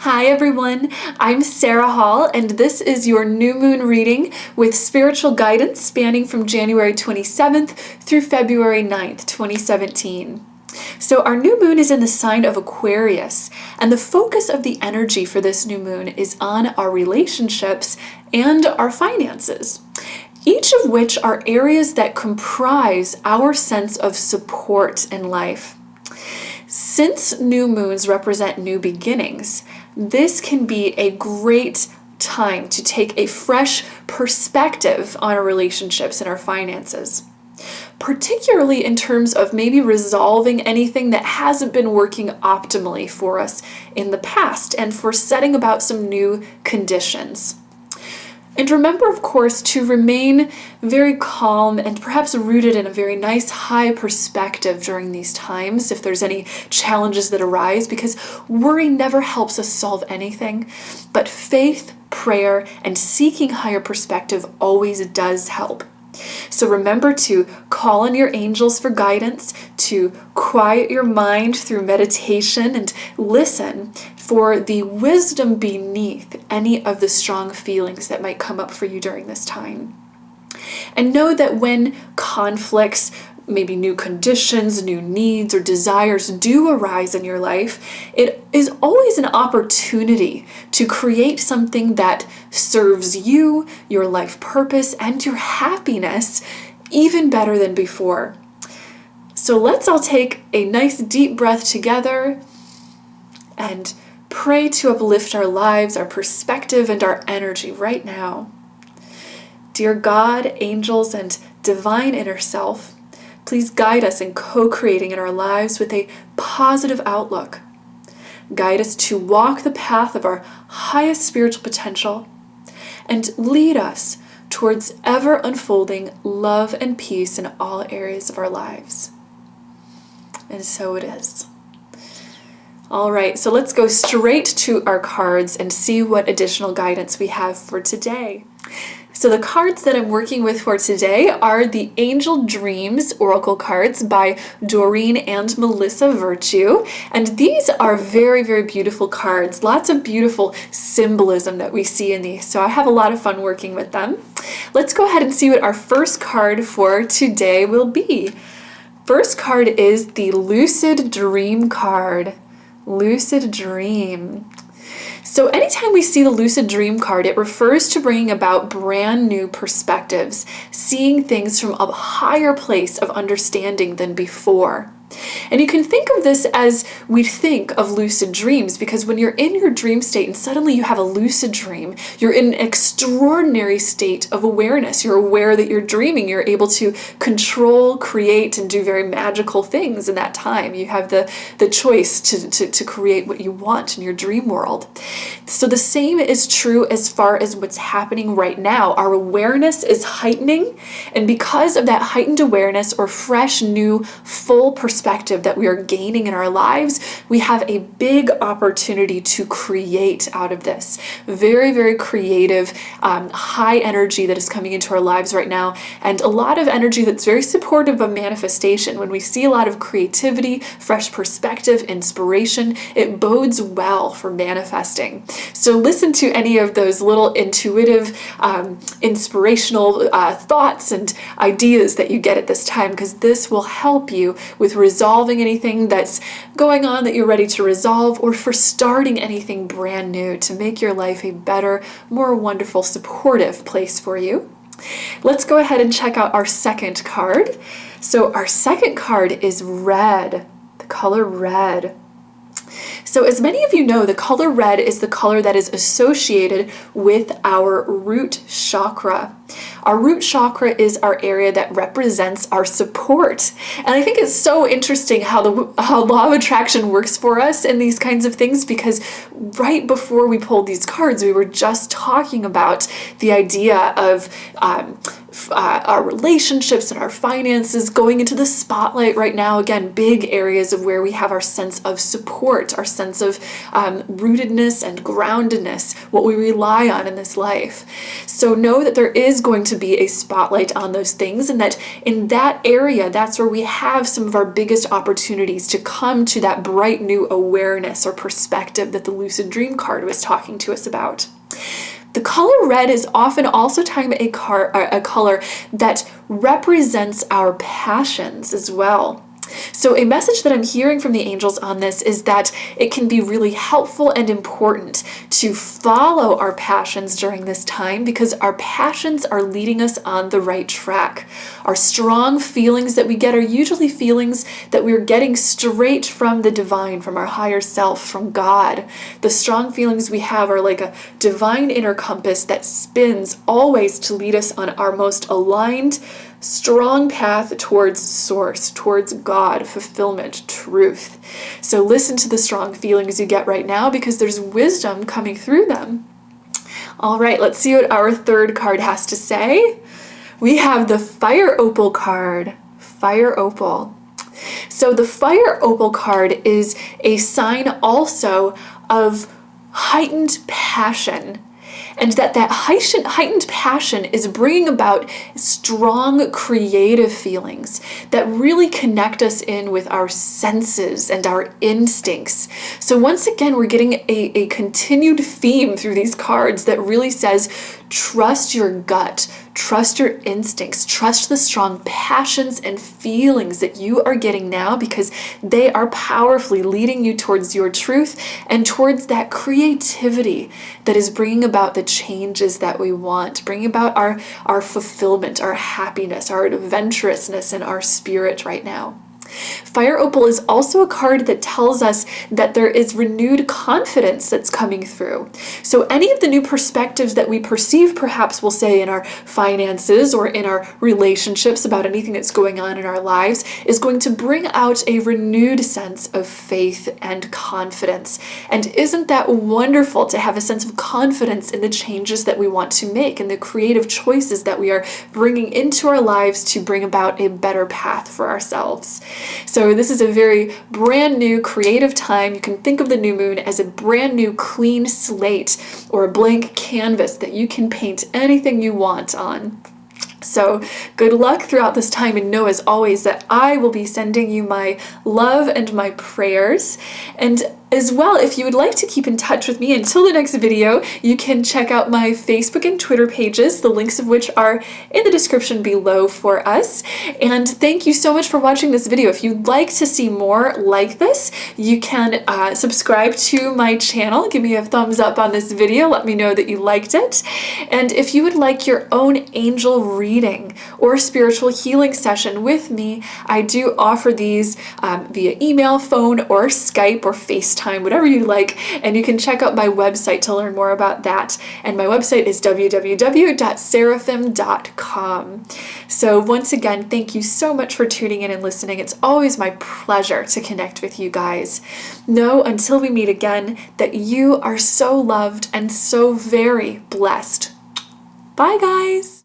Hi everyone, I'm Sarah Hall, and this is your new moon reading with spiritual guidance spanning from January 27th through February 9th, 2017. So our new moon is in the sign of Aquarius, and the focus of the energy for this new moon is on our relationships and our finances, each of which are areas that comprise our sense of support in life. Since new moons represent new beginnings, this can be a great time to take a fresh perspective on our relationships and our finances, particularly in terms of maybe resolving anything that hasn't been working optimally for us in the past and for setting about some new conditions. And remember, of course, to remain very calm and perhaps rooted in a very nice high perspective during these times if there's any challenges that arise, because worry never helps us solve anything, but faith, prayer, and seeking higher perspective always does help. So remember to call on your angels for guidance, to quiet your mind through meditation, and listen for the wisdom beneath any of the strong feelings that might come up for you during this time. And know that when conflicts, maybe new conditions, new needs, or desires do arise in your life, it is always an opportunity to create something that serves you, your life purpose, and your happiness even better than before. So let's all take a nice deep breath together and pray to uplift our lives, our perspective, and our energy right now. Dear God, angels, and divine inner self, please guide us in co-creating in our lives with a positive outlook. Guide us to walk the path of our highest spiritual potential and lead us towards ever unfolding love and peace in all areas of our lives. And so it is. All right, so let's go straight to our cards and see what additional guidance we have for today. So the cards that I'm working with for today are the Angel Dreams Oracle cards by Doreen and Melissa Virtue. And these are very, very beautiful cards. Lots of beautiful symbolism that we see in these. So I have a lot of fun working with them. Let's go ahead and see what our first card for today will be. First card is the Lucid Dream card. Lucid Dream. So anytime we see the Lucid Dream card, it refers to bringing about brand new perspectives, seeing things from a higher place of understanding than before. And you can think of this as we think of lucid dreams, because when you're in your dream state and suddenly you have a lucid dream, you're in an extraordinary state of awareness. You're aware that you're dreaming. You're able to control, create, and do very magical things in that time. You have the choice to create what you want in your dream world. So the same is true as far as what's happening right now. Our awareness is heightening, and because of that heightened awareness or fresh, new, full perspective that we are gaining in our lives, we have a big opportunity to create out of this. Very, very creative, high energy that is coming into our lives right now, and a lot of energy that's very supportive of manifestation. When we see a lot of creativity, fresh perspective, inspiration, it bodes well for manifesting. So listen to any of those little intuitive, inspirational thoughts and ideas that you get at this time, because this will help you with resolving anything that's going on that you're ready to resolve, or for starting anything brand new to make your life a better, more wonderful, supportive place for you. Let's go ahead and check out our second card. So our second card is red, the color red. So as many of you know, the color red is the color that is associated with our root chakra. Our root chakra is our area that represents our support. And I think it's so interesting how law of attraction works for us in these kinds of things, because right before we pulled these cards, we were just talking about the idea of our relationships and our finances going into the spotlight right now. Again, big areas of where we have our sense of support, our sense of rootedness and groundedness, what we rely on in this life. So know that there is going to be a spotlight on those things, and that in that area, that's where we have some of our biggest opportunities to come to that bright new awareness or perspective that the lucid dream card was talking to us about. The color red is often also a color that represents our passions as well. So a message that I'm hearing from the angels on this is that it can be really helpful and important to follow our passions during this time, because our passions are leading us on the right track. Our strong feelings that we get are usually feelings that we're getting straight from the divine, from our higher self, from God. The strong feelings we have are like a divine inner compass that spins always to lead us on our most aligned, strong path towards source, towards God, fulfillment, truth. So listen to the strong feelings you get right now, because there's wisdom coming through them. All right, let's see what our third card has to say. We have the Fire Opal card. Fire Opal. So the Fire Opal card is a sign also of heightened passion, and that heightened passion is bringing about strong creative feelings that really connect us in with our senses and our instincts. So once again, we're getting a continued theme through these cards that really says, trust your gut, trust your instincts, trust the strong passions and feelings that you are getting now, because they are powerfully leading you towards your truth and towards that creativity that is bringing about the changes that we want, bringing about our fulfillment, our happiness, our adventurousness, and our spirit right now. Fire Opal is also a card that tells us that there is renewed confidence that's coming through. So any of the new perspectives that we perceive, perhaps we'll say in our finances or in our relationships about anything that's going on in our lives, is going to bring out a renewed sense of faith and confidence. And isn't that wonderful to have a sense of confidence in the changes that we want to make and the creative choices that we are bringing into our lives to bring about a better path for ourselves? So this is a very brand new creative time. You can think of the new moon as a brand new clean slate or a blank canvas that you can paint anything you want on. So good luck throughout this time, and know as always that I will be sending you my love and my prayers. And as well, if you would like to keep in touch with me until the next video, you can check out my Facebook and Twitter pages, the links of which are in the description below for us. And thank you so much for watching this video. If you'd like to see more like this, you can subscribe to my channel. Give me a thumbs up on this video. Let me know that you liked it. And if you would like your own angel reading or spiritual healing session with me, I do offer these via email, phone, or Skype, or FaceTime, whatever you like, and you can check out my website to learn more about that. And my website is www.seraphim.com. So once again, thank you so much for tuning in and listening. It's always my pleasure to connect with you guys. Know until we meet again that you are so loved and so very blessed. Bye, guys.